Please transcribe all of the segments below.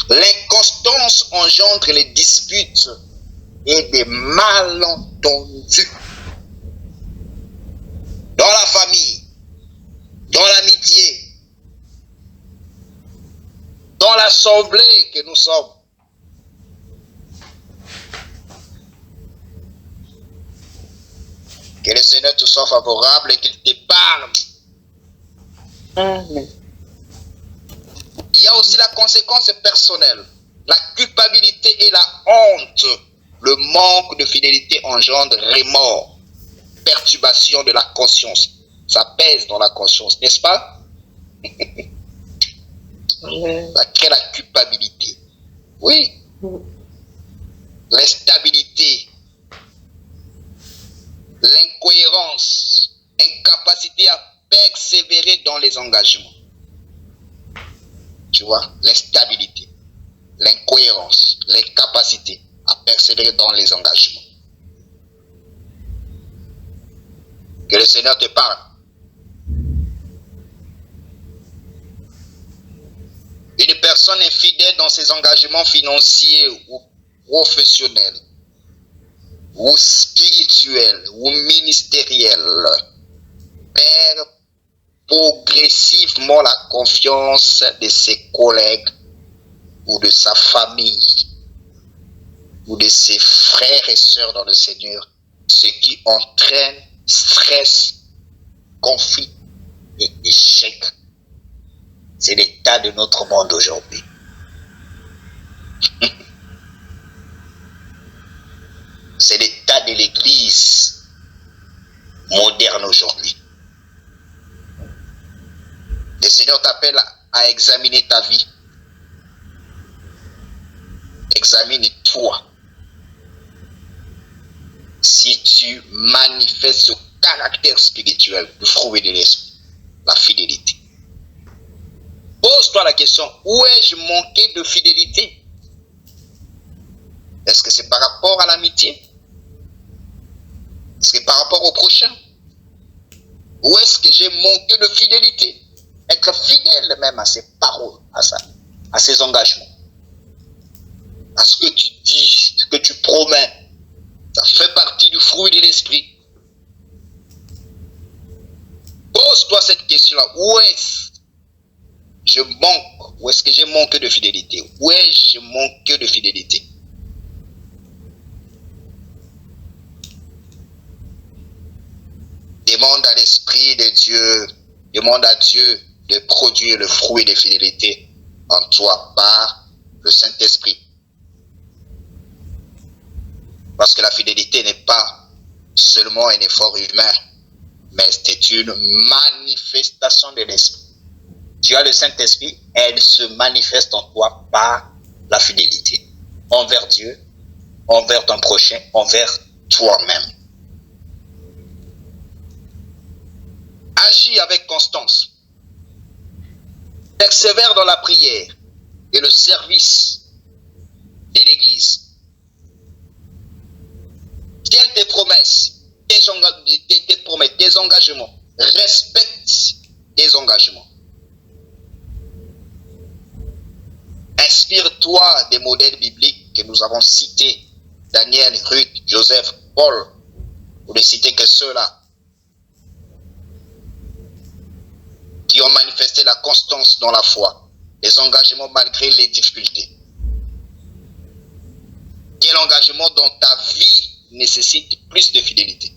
L'inconstance engendre les disputes et des malentendus. Dans la famille, dans l'amitié, dans l'assemblée que nous sommes. Que le Seigneur te soit favorable et qu'il te parle. Amen. Il y a aussi la conséquence personnelle, la culpabilité et la honte. Le manque de fidélité engendre remords, perturbation de la conscience. Ça pèse dans la conscience, n'est-ce pas? Ça crée la culpabilité. Oui. L'instabilité, l'incohérence, incapacité à persévérer dans les engagements. Tu vois, l'instabilité, l'incohérence, l'incapacité à persévérer dans les engagements. Que le Seigneur te parle. Une personne infidèle dans ses engagements financiers ou professionnels, ou spirituels, ou ministériels, perd progressivement la confiance de ses collègues ou de sa famille ou de ses frères et sœurs dans le Seigneur, ce qui entraîne stress, conflit et échec. C'est l'état de notre monde aujourd'hui. C'est l'état de l'Église moderne aujourd'hui. Le Seigneur t'appelle à examiner ta vie. Examine-toi. Si tu manifestes ce caractère spirituel du fruit de l'esprit, la fidélité. Pose-toi la question, où ai-je manqué de fidélité? Est-ce que c'est par rapport à l'amitié? Est-ce que par rapport au prochain? Où est-ce que j'ai manqué de fidélité? Être fidèle même à ses paroles, à ses engagements. À ce que tu dis, ce que tu promets. Ça fait partie du fruit de l'esprit. Pose-toi cette question-là. Où est-ce que je manque? Où est-ce que j'ai manqué de fidélité? Où est-ce que j'ai manqué de fidélité? Demande à l'Esprit de Dieu, demande à Dieu de produire le fruit de fidélité en toi par le Saint-Esprit. Parce que la fidélité n'est pas seulement un effort humain, mais c'est une manifestation de l'Esprit. Tu as le Saint-Esprit, elle se manifeste en toi par la fidélité. Envers Dieu, envers ton prochain, envers toi-même. Agis avec constance. Persévère dans la prière et le service de l'Église. Tiens tes promesses, tes engagements. Respecte tes engagements. Inspire-toi des modèles bibliques que nous avons cités. Daniel, Ruth, Joseph, Paul. Pour ne citer que ceux-là. Qui ont manifesté la constance dans la foi, les engagements malgré les difficultés. Quel engagement dans ta vie nécessite plus de fidélité?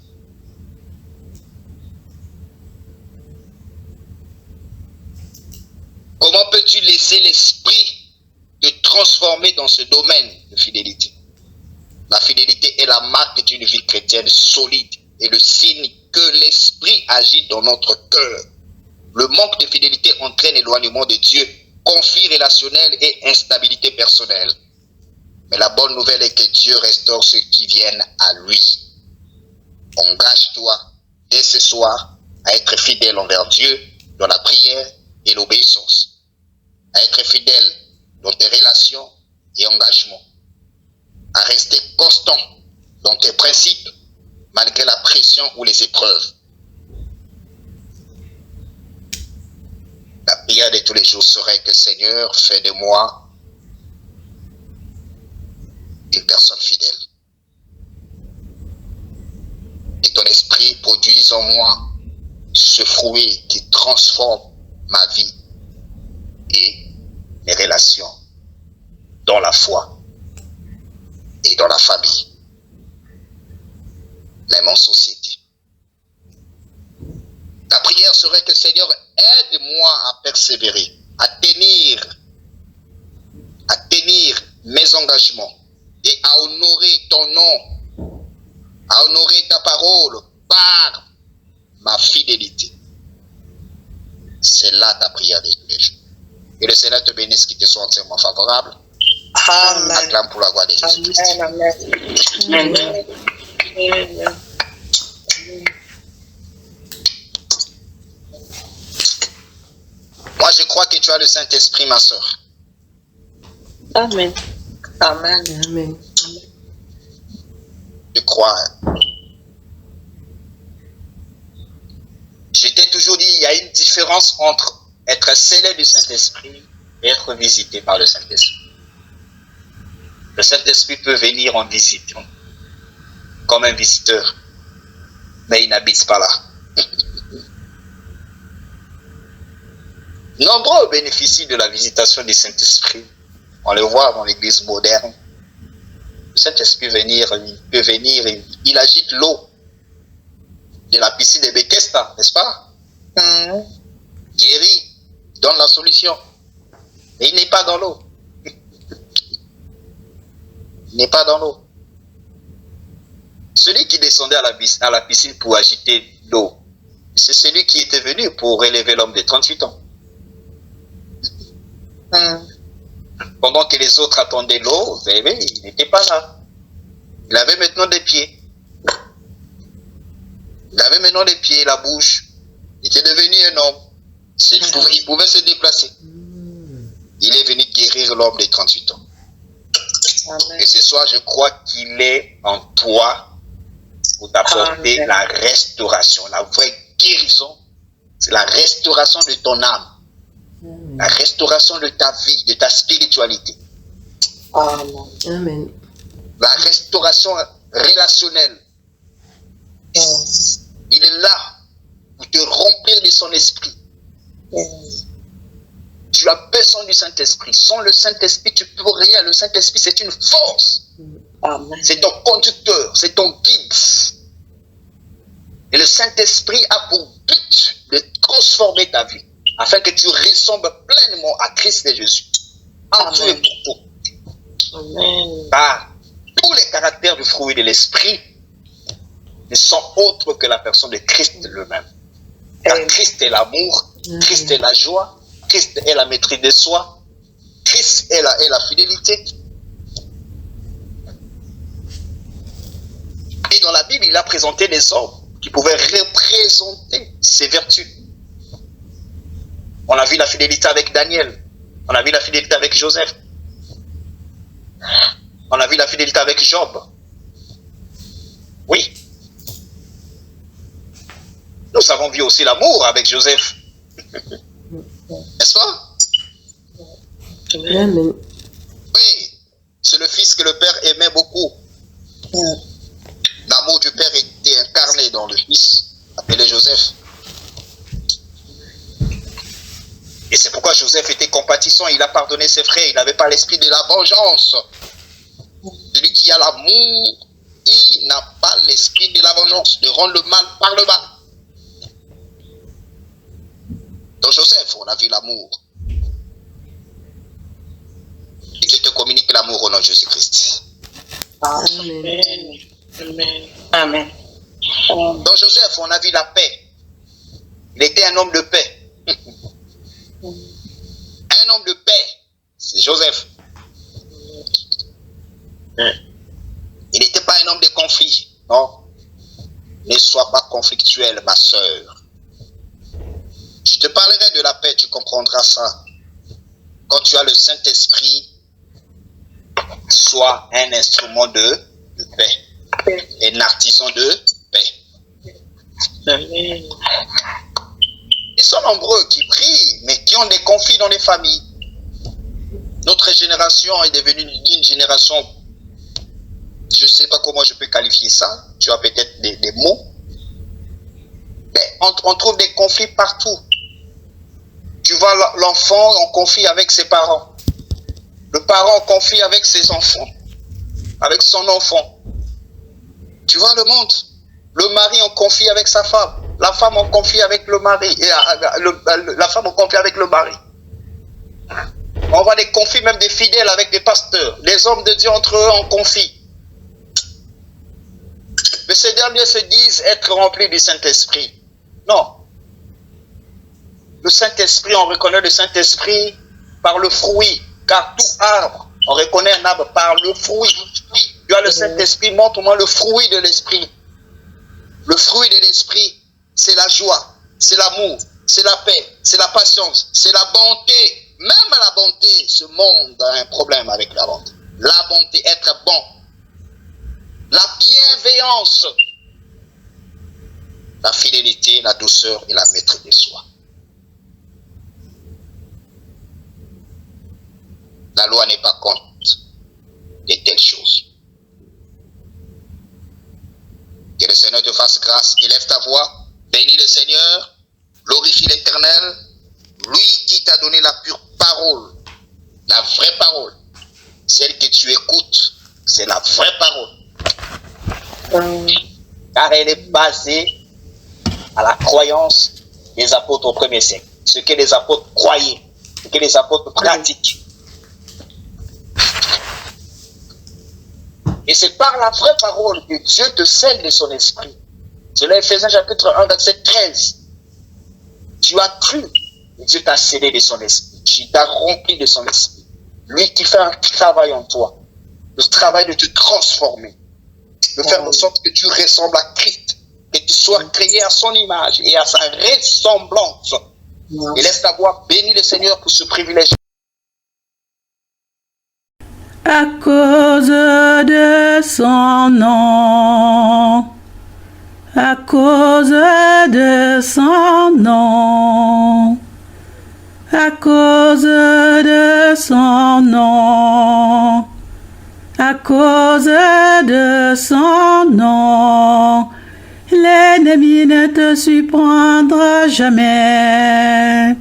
Comment peux-tu laisser l'esprit te transformer dans ce domaine de fidélité? La fidélité est la marque d'une vie chrétienne solide et le signe que l'esprit agit dans notre cœur. Le manque de fidélité entraîne éloignement de Dieu, conflit relationnel et instabilité personnelle. Mais la bonne nouvelle est que Dieu restaure ceux qui viennent à lui. Engage-toi dès ce soir à être fidèle envers Dieu dans la prière et l'obéissance. À être fidèle dans tes relations et engagements. À rester constant dans tes principes malgré la pression ou les épreuves. La prière de tous les jours serait que Seigneur, fais de moi une personne fidèle. Et ton esprit produise en moi ce fruit qui transforme ma vie et mes relations dans la foi et dans la famille, même en société. La prière serait que Seigneur, aide-moi à persévérer, à tenir mes engagements et à honorer ton nom, à honorer ta parole par ma fidélité. C'est là ta prière de tous les jours. Que le Seigneur te bénisse, qu'il te soit entièrement favorable. Amen. Acclame pour la gloire de Jésus-Christ. Amen. Amen. Amen. Moi, je crois que tu as le Saint-Esprit, ma soeur. Amen. Amen. Amen. Je crois. Je t'ai toujours dit, il y a une différence entre être scellé du Saint-Esprit et être visité par le Saint-Esprit. Le Saint-Esprit peut venir en visite, comme un visiteur, mais il n'habite pas là. Nombreux bénéficient de la visitation du Saint-Esprit. On le voit dans l'église moderne. Le Saint-Esprit peut venir, il agite l'eau de la piscine de Bethesda, n'est-ce pas? Guérit, donne la solution. Mais il n'est pas dans l'eau. Il n'est pas dans l'eau. Celui qui descendait à la piscine pour agiter l'eau, c'est celui qui était venu pour relever l'homme de 38 ans. Pendant que les autres attendaient l'eau, il n'était pas là. Il avait maintenant des pieds. Il avait maintenant les pieds et la bouche. Il était devenu un homme. Il pouvait se déplacer. Il est venu guérir l'homme de 38 ans. Amen. Et ce soir, je crois qu'il est en toi pour t'apporter la restauration, la vraie guérison. C'est la restauration de ton âme. La restauration de ta vie, de ta spiritualité. Amen. La restauration relationnelle. Il est là pour te remplir de son esprit. Tu as besoin du Saint-Esprit. Sans le Saint-Esprit, tu ne peux rien. Le Saint-Esprit, c'est une force. C'est ton conducteur, c'est ton guide. Et le Saint-Esprit a pour but de transformer ta vie, afin que tu ressembles pleinement à Christ et Jésus. En tout et pour tout. Amen. Car tous les caractères du fruit de l'Esprit ne sont autres que la personne de Christ lui-même. Car Christ est l'amour, Christ est la joie, Christ est la maîtrise de soi, Christ est la fidélité. Et dans la Bible, il a présenté des hommes qui pouvaient représenter ces vertus. On a vu la fidélité avec Daniel, on a vu la fidélité avec Joseph, on a vu la fidélité avec Job. Oui. Nous avons vu aussi l'amour avec Joseph. N'est-ce pas? Amen. Oui. C'est le fils que le Père aimait beaucoup. L'amour du Père était incarné dans le fils, appelé Joseph. Et c'est pourquoi Joseph était compatissant, il a pardonné ses frères, il n'avait pas l'esprit de la vengeance. Celui qui a l'amour, il n'a pas l'esprit de la vengeance, de rendre le mal par le mal. Dans Joseph, on a vu l'amour. Et je te communique l'amour au nom de Jésus-Christ. Amen. Amen. Amen. Dans Joseph, on a vu la paix. Il était un homme de paix. Un homme de paix, c'est Joseph. Il n'était pas un homme de conflit. Non. Ne sois pas conflictuel, ma soeur. Je te parlerai de la paix, tu comprendras ça. Quand tu as le Saint-Esprit, sois un instrument de paix. Un artisan de paix. Amen. Ils sont nombreux qui prient, mais qui ont des conflits dans les familles. Notre génération est devenue une génération je ne sais pas comment je peux qualifier ça, tu as peut-être des mots, mais on trouve des conflits partout. Tu vois l'enfant en conflit avec ses parents, le parent en conflit avec ses enfants, avec son enfant. Tu vois le monde, le mari en conflit avec sa femme, la femme en conflit avec le mari, et la femme en conflit avec le mari. On voit des conflits même des fidèles avec des pasteurs, des hommes de Dieu entre eux en conflit. Mais ces derniers se disent être remplis du Saint-Esprit. Non. Le Saint-Esprit, on reconnaît le Saint-Esprit par le fruit. Car tout arbre, on reconnaît un arbre par le fruit. Tu as le Saint-Esprit, montre-moi le fruit de l'Esprit. Le fruit de l'Esprit, c'est la joie, c'est l'amour, c'est la paix, c'est la patience, c'est la bonté. Même la bonté, ce monde a un problème avec la bonté. La bonté, être bon. La bienveillance, la fidélité, la douceur et la maîtrise de soi. La loi n'est pas contre de telles choses. Que le Seigneur te fasse grâce, élève ta voix, bénis le Seigneur, glorifie l'Éternel, lui qui t'a donné la pure parole, la vraie parole, celle que tu écoutes, c'est la vraie parole. Car elle est basée à la croyance des apôtres au premier siècle. Ce que les apôtres croyaient, ce que les apôtres pratiquent. Et c'est par la vraie parole que Dieu te scelle de son esprit. C'est là Ephésiens chapitre 1, verset 13. Tu as cru et Dieu t'a scellé de son esprit. Tu t'as rempli de son esprit. Lui qui fait un travail en toi. Le travail de te transformer. De faire en sorte que tu ressembles à Christ. Que tu sois créé à son image et à sa ressemblance. Et laisse ta voix, bénis le Seigneur pour ce privilège. À cause de son nom, à cause de son nom, à cause de son nom, à cause de son nom, l'ennemi ne te surprendra jamais.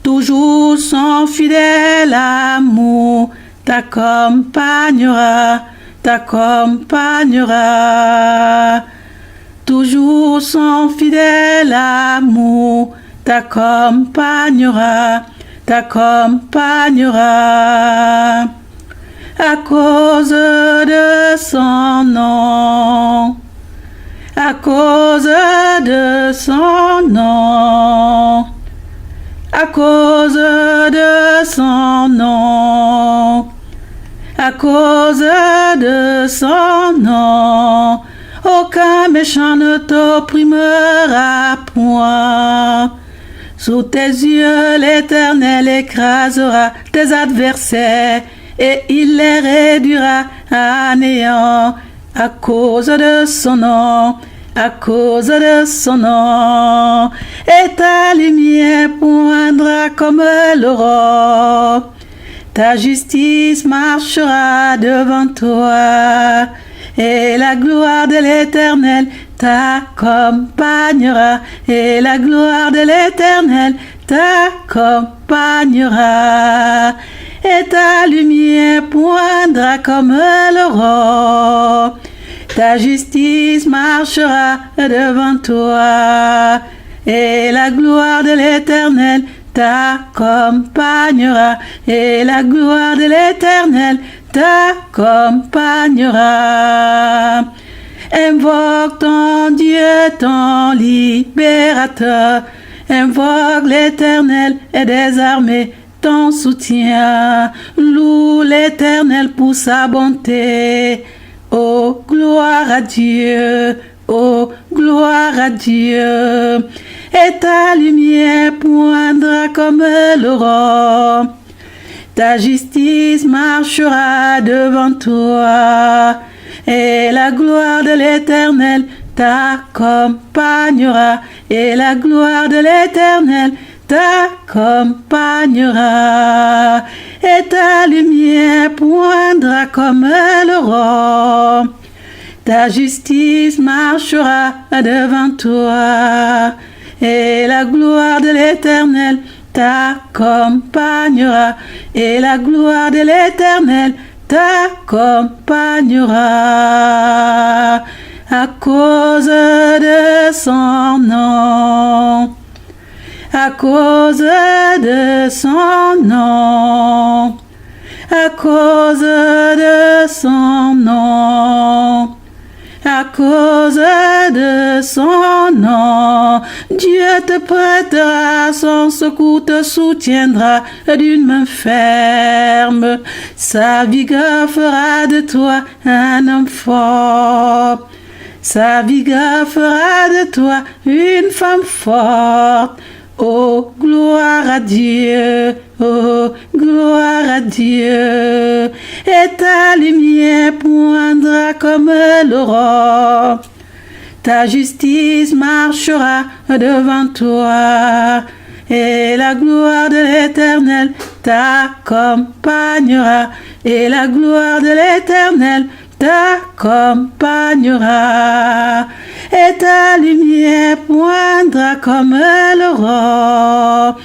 Toujours son fidèle amour t'accompagnera, t'accompagnera. Toujours son fidèle amour t'accompagnera, t'accompagnera. À cause de son nom, à cause de son nom, à cause de son nom, à cause de son nom, aucun méchant ne t'opprimera point. Sous tes yeux, l'Éternel écrasera tes adversaires et il les réduira à néant à cause de son nom, à cause de son nom. Et ta lumière poindra comme l'aurore. Ta justice marchera devant toi, et la gloire de l'Éternel t'accompagnera, et la gloire de l'Éternel t'accompagnera, et ta lumière poindra comme l'aurore. Ta justice marchera devant toi, et la gloire de l'Éternel t'accompagnera, et la gloire de l'Éternel t'accompagnera. Invoque ton Dieu, ton libérateur, invoque l'Éternel et des armées, ton soutien. Loue l'Éternel pour sa bonté. Oh, gloire à Dieu, oh, gloire à Dieu. Et ta lumière poindra comme l'aurore. Ta justice marchera devant toi, et la gloire de l'Éternel t'accompagnera, et la gloire de l'Éternel t'accompagnera, et ta lumière poindra comme l'aurore. justice marchera devant toi, et la gloire de l'Éternel t'accompagnera, et la gloire de l'Éternel t'accompagnera à cause de son nom, à cause de son nom, à cause de son nom, à cause de son nom. Dieu te prêtera son secours, te soutiendra d'une main ferme. Sa vigueur fera de toi un homme fort. Sa vigueur fera de toi une femme forte. Oh, gloire à Dieu, oh, gloire à Dieu. Et ta lumière poindra comme l'aurore. Ta justice marchera devant toi, et la gloire de l'Éternel t'accompagnera, et la gloire de l'Éternel t'accompagnera, et ta lumière poindra comme l'aurore.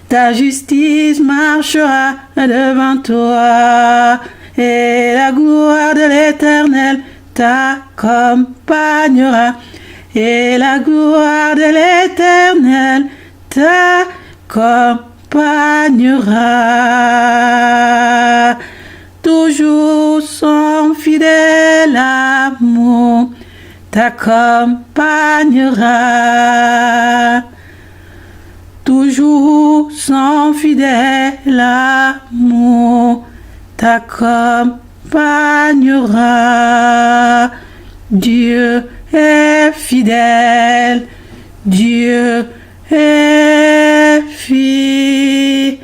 Ta justice marchera devant toi, et la gloire de l'Éternel t'accompagnera, et la gloire de l'Éternel t'accompagnera. Toujours son fidèle amour t'accompagnera. Toujours son fidèle amour t'accompagnera. Dieu est fidèle, Dieu est fidèle.